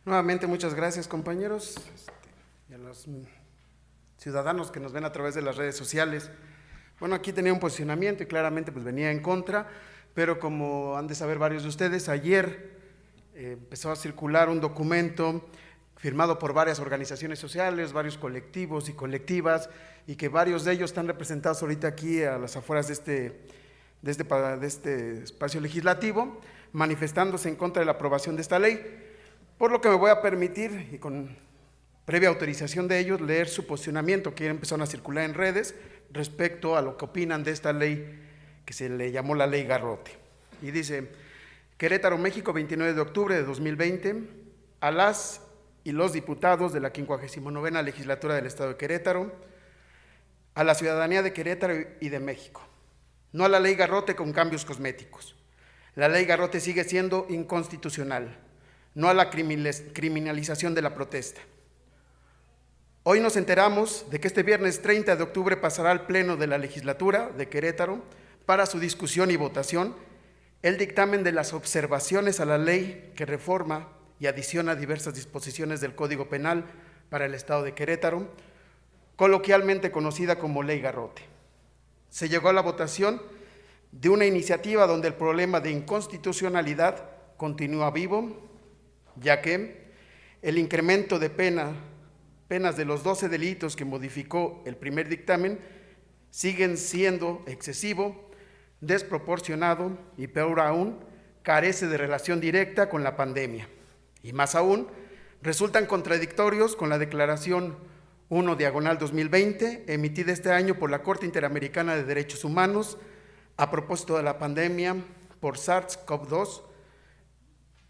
Nuevamente, muchas gracias, compañeros, y a los ciudadanos que nos ven a través de las redes sociales. Bueno, aquí tenía un posicionamiento y claramente pues venía en contra, pero como han de saber varios de ustedes, ayer empezó a circular un documento firmado por varias organizaciones sociales, varios colectivos y colectivas, y que varios de ellos están representados ahorita aquí a las afueras de este espacio legislativo, manifestándose en contra de la aprobación de esta ley. Por lo que me voy a permitir, y con previa autorización de ellos, leer su posicionamiento que ya empezaron a circular en redes respecto a lo que opinan de esta ley que se le llamó la Ley Garrote. Y dice: Querétaro, México, 29 de octubre de 2020, a las y los diputados de la 59ª Legislatura del Estado de Querétaro, a la ciudadanía de Querétaro y de México, no a la Ley Garrote con cambios cosméticos. La Ley Garrote sigue siendo inconstitucional, no a la criminalización de la protesta. Hoy nos enteramos de que este viernes 30 de octubre pasará al Pleno de la Legislatura de Querétaro para su discusión y votación el dictamen de las observaciones a la ley que reforma y adiciona diversas disposiciones del Código Penal para el Estado de Querétaro, coloquialmente conocida como Ley Garrote. Se llegó a la votación de una iniciativa donde el problema de inconstitucionalidad continúa vivo, ya que el incremento de penas de los 12 delitos que modificó el primer dictamen siguen siendo excesivo, desproporcionado y, peor aún, carece de relación directa con la pandemia. Y más aún, resultan contradictorios con la Declaración 1/2020, emitida este año por la Corte Interamericana de Derechos Humanos a propósito de la pandemia por SARS-CoV-2,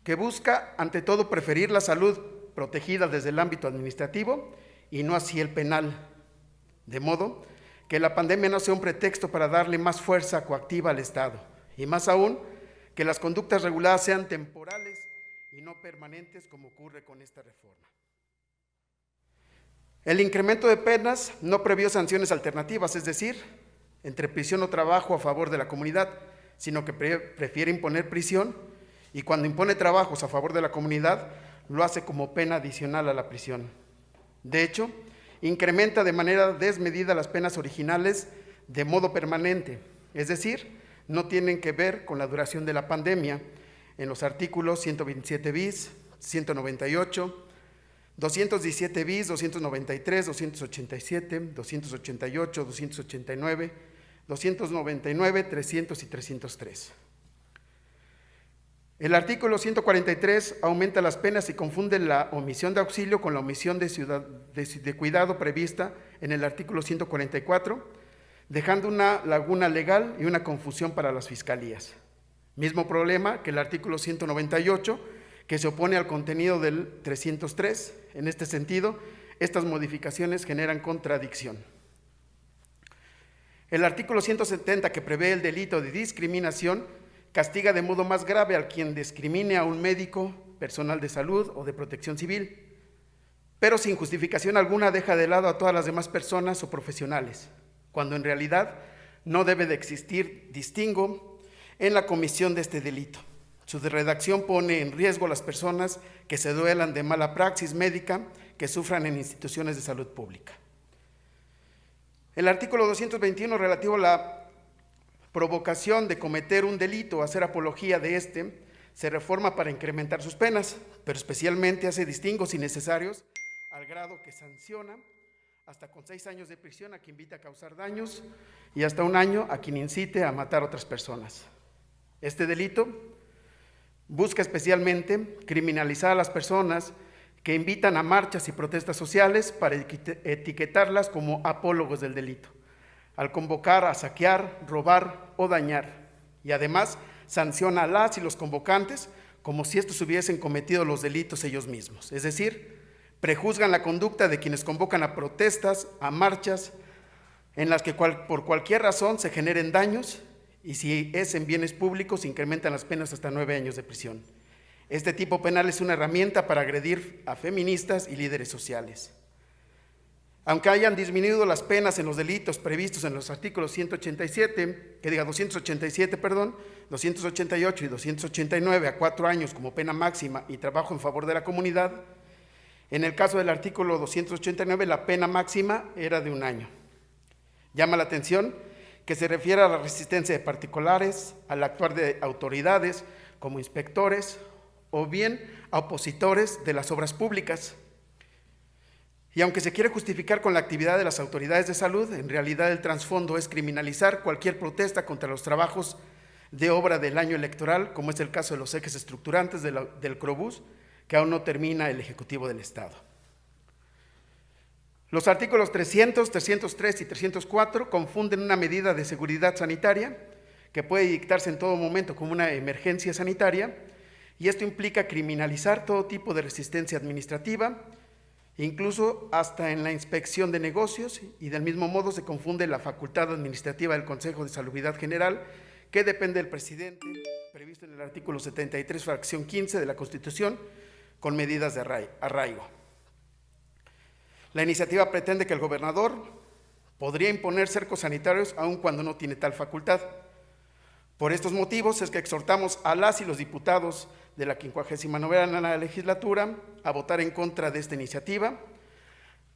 que busca, ante todo, preferir la salud protegida desde el ámbito administrativo y no así el penal, de modo que la pandemia no sea un pretexto para darle más fuerza coactiva al Estado, y más aún, que las conductas reguladas sean temporales y no permanentes, como ocurre con esta reforma. El incremento de penas no previó sanciones alternativas, es decir, entre prisión o trabajo a favor de la comunidad, sino que prefiere imponer prisión, y cuando impone trabajos a favor de la comunidad, lo hace como pena adicional a la prisión. De hecho, incrementa de manera desmedida las penas originales de modo permanente, es decir, no tienen que ver con la duración de la pandemia, en los artículos 127 bis, 198, 217 bis, 293, 287, 288, 289, 299, 300 y 303. El artículo 143 aumenta las penas y confunde la omisión de auxilio con la omisión de cuidado prevista en el artículo 144, dejando una laguna legal y una confusión para las fiscalías. Mismo problema que el artículo 198, que se opone al contenido del 303. En este sentido, estas modificaciones generan contradicción. El artículo 170, que prevé el delito de discriminación, castiga de modo más grave a quien discrimine a un médico, personal de salud o de protección civil, pero sin justificación alguna deja de lado a todas las demás personas o profesionales, cuando en realidad no debe de existir distingo en la comisión de este delito. Su redacción pone en riesgo a las personas que se duelan de mala praxis médica que sufran en instituciones de salud pública. El artículo 221, relativo a la provocación de cometer un delito o hacer apología de este, se reforma para incrementar sus penas, pero especialmente hace distingos innecesarios al grado que sanciona hasta con 6 años de prisión a quien invita a causar daños y hasta 1 año a quien incite a matar a otras personas. Este delito busca especialmente criminalizar a las personas que invitan a marchas y protestas sociales para etiquetarlas como apólogos del delito, al convocar a saquear, robar o dañar, y además sanciona a las y los convocantes como si estos hubiesen cometido los delitos ellos mismos, es decir, prejuzgan la conducta de quienes convocan a protestas, a marchas, en las que por cualquier razón se generen daños, y si es en bienes públicos, incrementan las penas hasta 9 años de prisión. Este tipo penal es una herramienta para agredir a feministas y líderes sociales. Aunque hayan disminuido las penas en los delitos previstos en los artículos 287, 288 y 289 a 4 años como pena máxima y trabajo en favor de la comunidad, en el caso del artículo 289 la pena máxima era de 1 año. Llama la atención que se refiere a la resistencia de particulares, al actuar de autoridades como inspectores o bien a opositores de las obras públicas. Y aunque se quiere justificar con la actividad de las autoridades de salud, en realidad el trasfondo es criminalizar cualquier protesta contra los trabajos de obra del año electoral, como es el caso de los ejes estructurantes del CROBUS, que aún no termina el Ejecutivo del Estado. Los artículos 300, 303 y 304 confunden una medida de seguridad sanitaria que puede dictarse en todo momento como una emergencia sanitaria, y esto implica criminalizar todo tipo de resistencia administrativa, incluso hasta en la inspección de negocios, y del mismo modo se confunde la facultad administrativa del Consejo de Salubridad General, que depende del presidente, previsto en el artículo 73, fracción 15 de la Constitución, con medidas de arraigo. La iniciativa pretende que el gobernador podría imponer cercos sanitarios aun cuando no tiene tal facultad. Por estos motivos es que exhortamos a las y los diputados de la 59ª legislatura a votar en contra de esta iniciativa.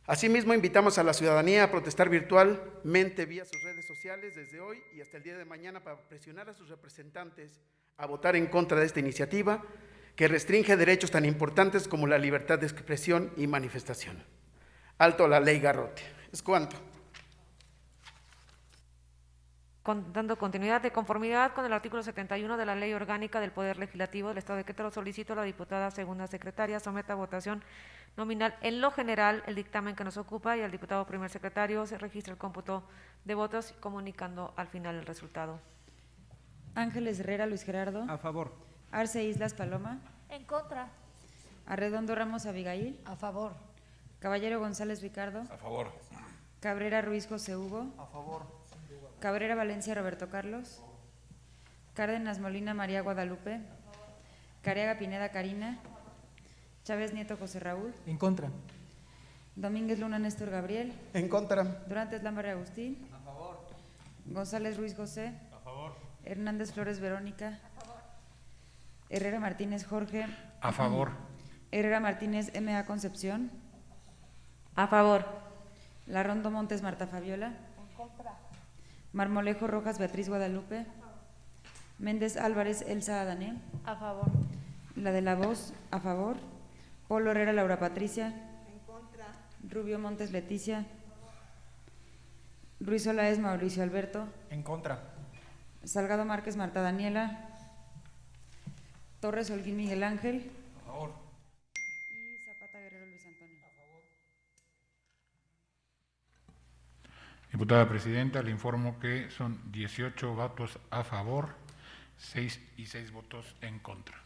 Asimismo, invitamos a la ciudadanía a protestar virtualmente vía sus redes sociales desde hoy y hasta el día de mañana para presionar a sus representantes a votar en contra de esta iniciativa que restringe derechos tan importantes como la libertad de expresión y manifestación. Alto a la ley Garrote. Es cuanto. Dando continuidad, de conformidad con el artículo 71 de la Ley Orgánica del Poder Legislativo del Estado de Querétaro, solicito a la diputada segunda secretaria someta a votación nominal en lo general el dictamen que nos ocupa, y al diputado primer secretario se registra el cómputo de votos, comunicando al final el resultado. Ángeles Herrera Luis Gerardo. A favor. Arce Islas Paloma. En contra. Arredondo Ramos Abigail. A favor. Caballero González Ricardo. A favor. Cabrera Ruiz José Hugo. A favor. Cabrera Valencia Roberto Carlos. Cárdenas Molina María Guadalupe. Careaga Pineda Karina. Chávez Nieto José Raúl. En contra. Domínguez Luna Néstor Gabriel. En contra. Durantes Lámbara Agustín. A favor. González Ruiz José. A favor. Hernández Flores Verónica. Herrera Martínez Jorge. A favor. Herrera Martínez M.A. Concepción. A favor. Larrondo Montes Marta Fabiola. Marmolejo Rojas Beatriz Guadalupe. Méndez Álvarez Elsa Adané. A favor. La de la Voz, a favor. Polo Herrera Laura Patricia. En contra. Rubio Montes Leticia. Ruiz Olaez Mauricio Alberto. En contra. Salgado Márquez Marta Daniela. Torres Holguín Miguel Ángel. A favor. Y Zapata Guerrero Luis Antonio. A favor. Diputada Presidenta, le informo que son 18 votos a favor, 6 votos en contra.